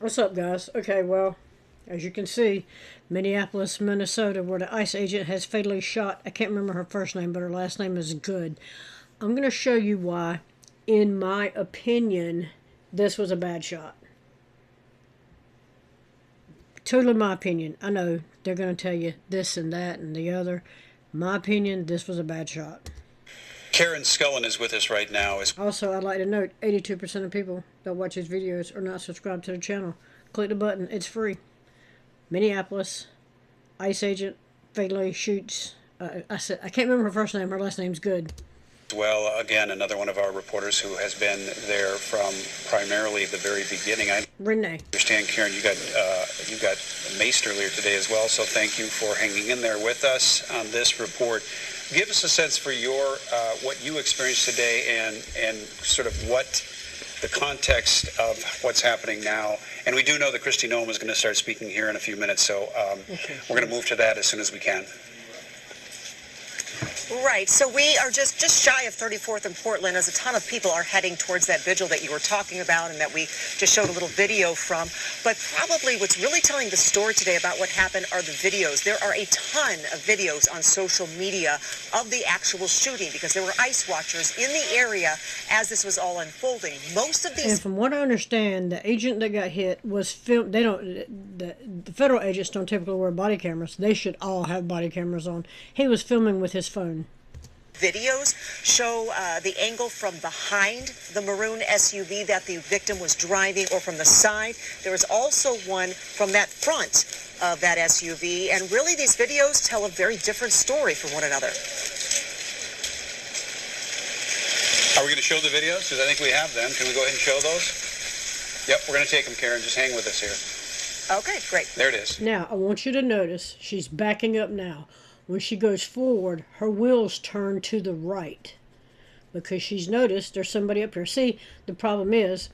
What's up, guys? Okay, well, as you can see, Minneapolis, Minnesota, where the ICE agent has fatally shot, I can't remember her first name, but her last name is Good. I'm going to show you why, in my opinion, this was a bad shot. Totally my opinion. I know they're going to tell you this and that and the other. My opinion, this was a bad shot. Karen Scullen is with us right now. Also, I'd like to note, 82% of people that watch these videos are not subscribed to the channel. Click the button. It's free. Minneapolis, ICE agent fatally shoots. I can't remember her first name. Her last name's Good. Well, again, another one of our reporters who has been there from primarily the very beginning. I Renee. understand, Karen, you got maced earlier today as well, so thank you for hanging in there with us on this report. Give us a sense for your what you experienced today and sort of what the context of what's happening now. And we do know that Kristi Noem is going to start speaking here in a few minutes, so we're going to move to that as soon as we can. Right. So we are just shy of 34th and Portland as a ton of people are heading towards that vigil that you were talking about and that we just showed a little video from. But probably what's really telling the story today about what happened are the videos. There are a ton of videos on social media of the actual shooting because there were ICE watchers in the area as this was all unfolding. Most of these... And from what I understand, the agent that got hit was filmed. They don't... The federal agents don't typically wear body cameras. They should all have body cameras on. He was filming with his phone. Videos show the angle from behind the maroon SUV that the victim was driving or from the side. There is also one from that front of that SUV. And really, these videos tell a very different story from one another. Are we going to show the videos? Because I think we have them. Can we go ahead and show those? Yep, we're going to take them, Karen. Just hang with us here. Okay, great. There it is. Now, I want you to notice she's backing up now. When she goes forward, her wheels turn to the right because she's noticed there's somebody up here. See, the problem is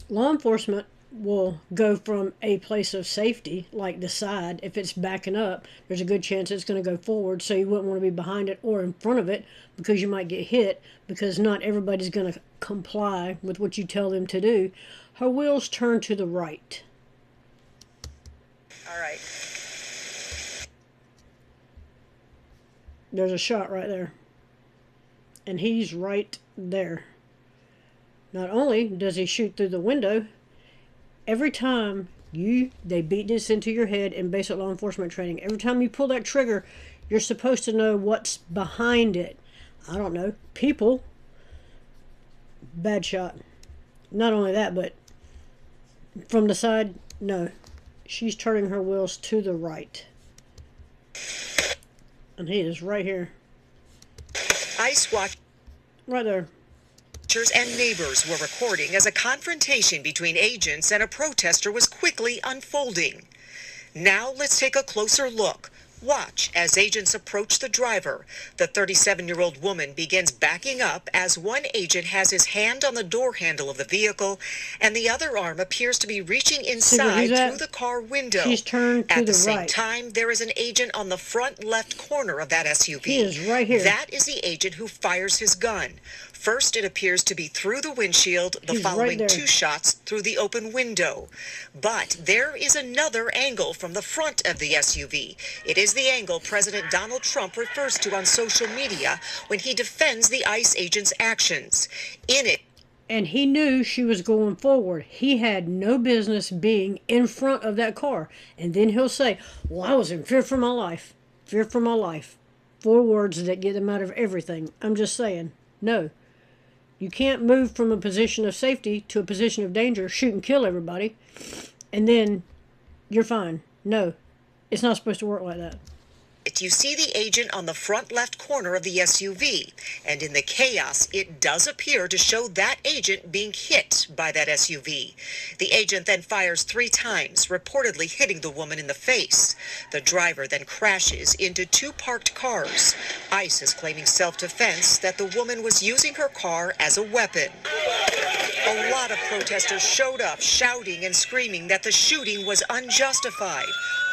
law enforcement will go from a place of safety, like the side. If it's backing up, there's a good chance it's going to go forward, so you wouldn't want to be behind it or in front of it because you might get hit because not everybody's going to comply with what you tell them to do. Her wheels turn to the right. All right. There's a shot right there. And he's right there. Not only does he shoot through the window, every time they beat this into your head in basic law enforcement training, every time you pull that trigger, you're supposed to know what's behind it. I don't know. People. Bad shot. Not only that, but from the side, no. She's turning her wheels to the right. And he is right here. ICE watchers right there. And neighbors were recording as a confrontation between agents and a protester was quickly unfolding. Now let's take a closer look. Watch as agents approach the driver. The 37-year-old woman begins backing up as one agent has his hand on the door handle of the vehicle and the other arm appears to be reaching inside through the car window. She's turned to At the the same right. time, there is an agent on the front left corner of that SUV. He is right here. That is the agent who fires his gun. First, it appears to be through the windshield, the following right two shots through the open window. But there is another angle from the front of the SUV. It is the angle President Donald Trump refers to on social media when he defends the ICE agent's actions. In it, and he knew she was going forward. He had no business being in front of that car. And then he'll say, well, I was in fear for my life. Fear for my life. 4 words that get them out of everything. I'm just saying, no. You can't move from a position of safety to a position of danger, shoot and kill everybody, and then you're fine. No, it's not supposed to work like that. You see the agent on the front left corner of the SUV, and in the chaos, it does appear to show that agent being hit by that SUV. The agent then fires 3 times, reportedly hitting the woman in the face. The driver then crashes into 2 parked cars. ICE is claiming self-defense that the woman was using her car as a weapon. A lot of protesters showed up shouting and screaming that the shooting was unjustified,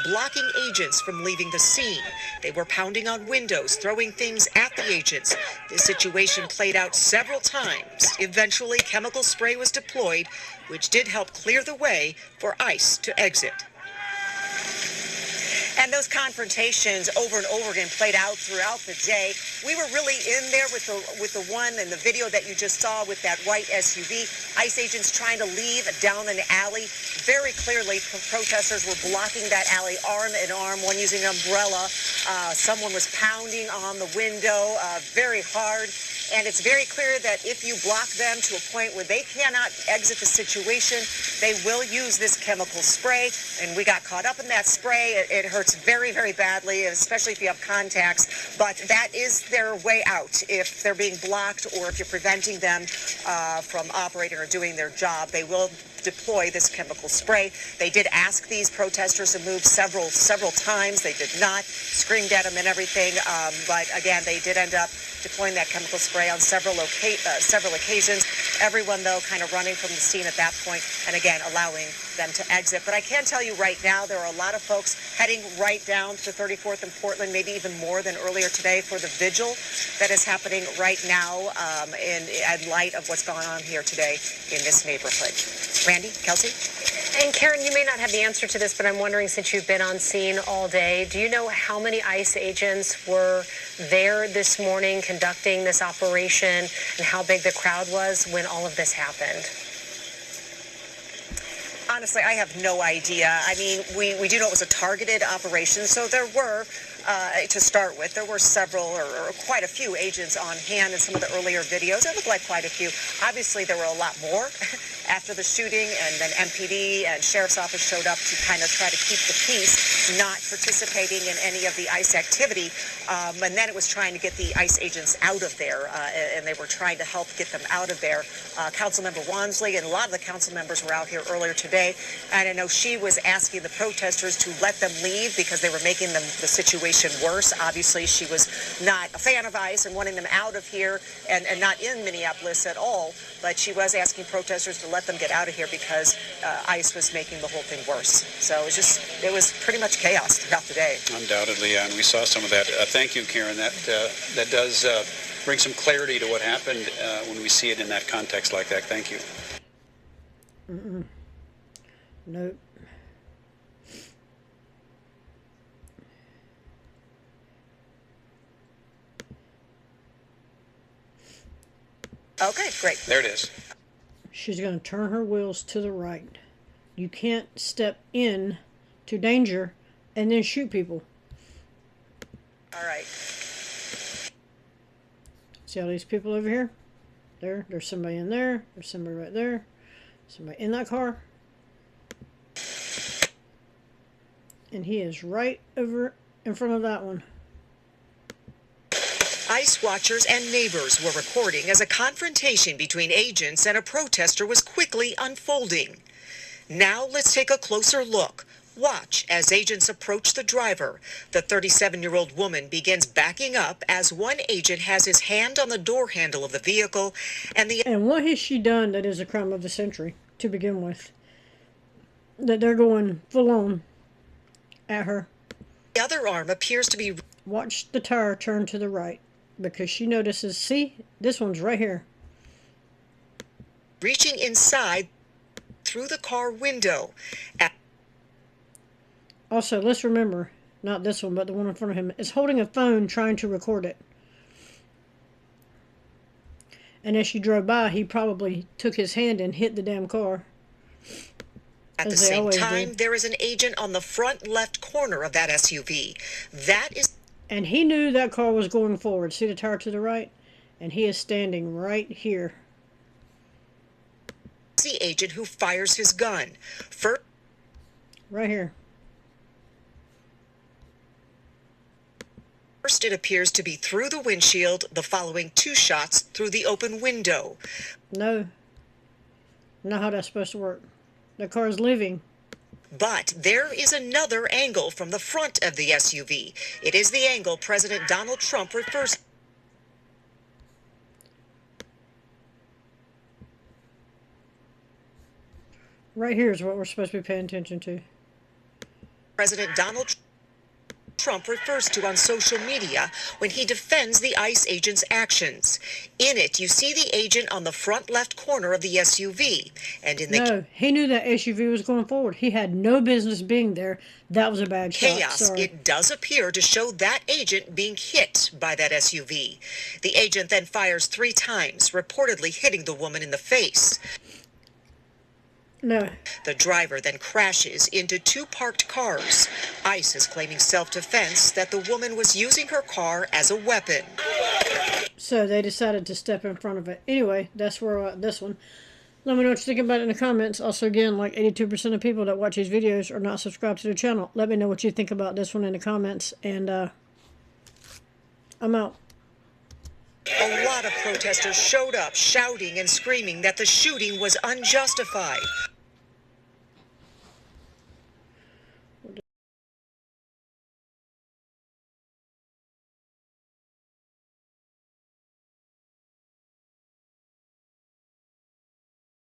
blocking agents from leaving the scene. They were pounding on windows, throwing things at the agents. This situation played out several times. Eventually, chemical spray was deployed, which did help clear the way for ICE to exit. And those confrontations over and over again played out throughout the day. We were really in there with the one in the video that you just saw with that white SUV. ICE agents trying to leave down an alley. Very clearly, protesters were blocking that alley arm in arm, one using an umbrella. Someone was pounding on the window very hard. And it's very clear that if you block them to a point where they cannot exit the situation, they will use this chemical spray. And we got caught up in that spray. It hurts very, very badly, especially if you have contacts. But that is their way out. If they're being blocked or if you're preventing them from operating or doing their job, they will deploy this chemical spray. They did ask these protesters to move several times. They did not, screamed at them and everything. But again, they did end up deploying that chemical spray on several occasions. Everyone, though, kind of running from the scene at that point, and again, allowing them to exit. But I can tell you right now, there are a lot of folks heading right down to 34th and Portland, maybe even more than earlier today, for the vigil that is happening right now in light of what's going on here today in this neighborhood. Randy, Kelsey? And Karen, you may not have the answer to this, but I'm wondering, since you've been on scene all day, do you know how many ICE agents were there this morning conducting this operation and how big the crowd was when all of this happened? Honestly, I have no idea. I mean, we do know it was a targeted operation, so there were, to start with, there were several or quite a few agents on hand in some of the earlier videos. It looked like quite a few. Obviously, there were a lot more after the shooting, and then MPD and Sheriff's Office showed up to kind of try to keep the peace, not participating in any of the ICE activity. And then it was trying to get the ICE agents out of there, and they were trying to help get them out of there. Councilmember Wansley and a lot of the council members were out here earlier today, and I know she was asking the protesters to let them leave because they were making the situation worse. Obviously, she was not a fan of ICE and wanting them out of here and not in Minneapolis at all, but she was asking protesters to let them get out of here because ICE was making the whole thing worse. So it was pretty much chaos throughout the day. Undoubtedly, and we saw some of that. Thank you, Karen. That does bring some clarity to what happened when we see it in that context like that. Thank you. Nope. Okay, great. There it is. She's going to turn her wheels to the right. You can't step in to danger and then shoot people. All right. See all these people over here? There's somebody in there. There's somebody right there. Somebody in that car. And he is right over in front of that one. ICE watchers and neighbors were recording as a confrontation between agents and a protester was quickly unfolding. Now let's take a closer look. Watch as agents approach the driver. The 37-year-old woman begins backing up as one agent has his hand on the door handle of the vehicle, And what has she done that is a crime of the century to begin with? That they're going full on at her. The other arm appears to be... Watch the tire turn to the right because she notices, see, this one's right here. Reaching inside through the car window. Also, let's remember, not this one, but the one in front of him, is holding a phone trying to record it. And as she drove by, he probably took his hand and hit the damn car. At the same time, there is an agent on the front left corner of that SUV. And he knew that car was going forward. See the tire to the right? And he is standing right here. The agent who fires his gun. Right here. First, it appears to be through the windshield, the following two shots through the open window. No. Not how that's supposed to work. The car is leaving. But there is another angle from the front of the SUV. It is the angle President Donald Trump refers to. Right here is what we're supposed to be paying attention to. President Donald Trump refers to on social media when he defends the ICE agent's actions. In it, you see the agent on the front left corner of the SUV. And in the No, he knew that SUV was going forward. He had no business being there. That was a bad shot. chaos, Sorry. it does appear to show that agent being hit by that SUV. The agent then fires 3 times, reportedly hitting the woman in the face. No. The driver then crashes into 2 parked cars. ICE is claiming self-defense, that the woman was using her car as a weapon. So they decided to step in front of it. Anyway, that's where we're at this one. Let me know what you think about it in the comments. Also, again, like 82% of people that watch these videos are not subscribed to the channel. Let me know what you think about this one in the comments. And I'm out. A lot of protesters showed up shouting and screaming that the shooting was unjustified.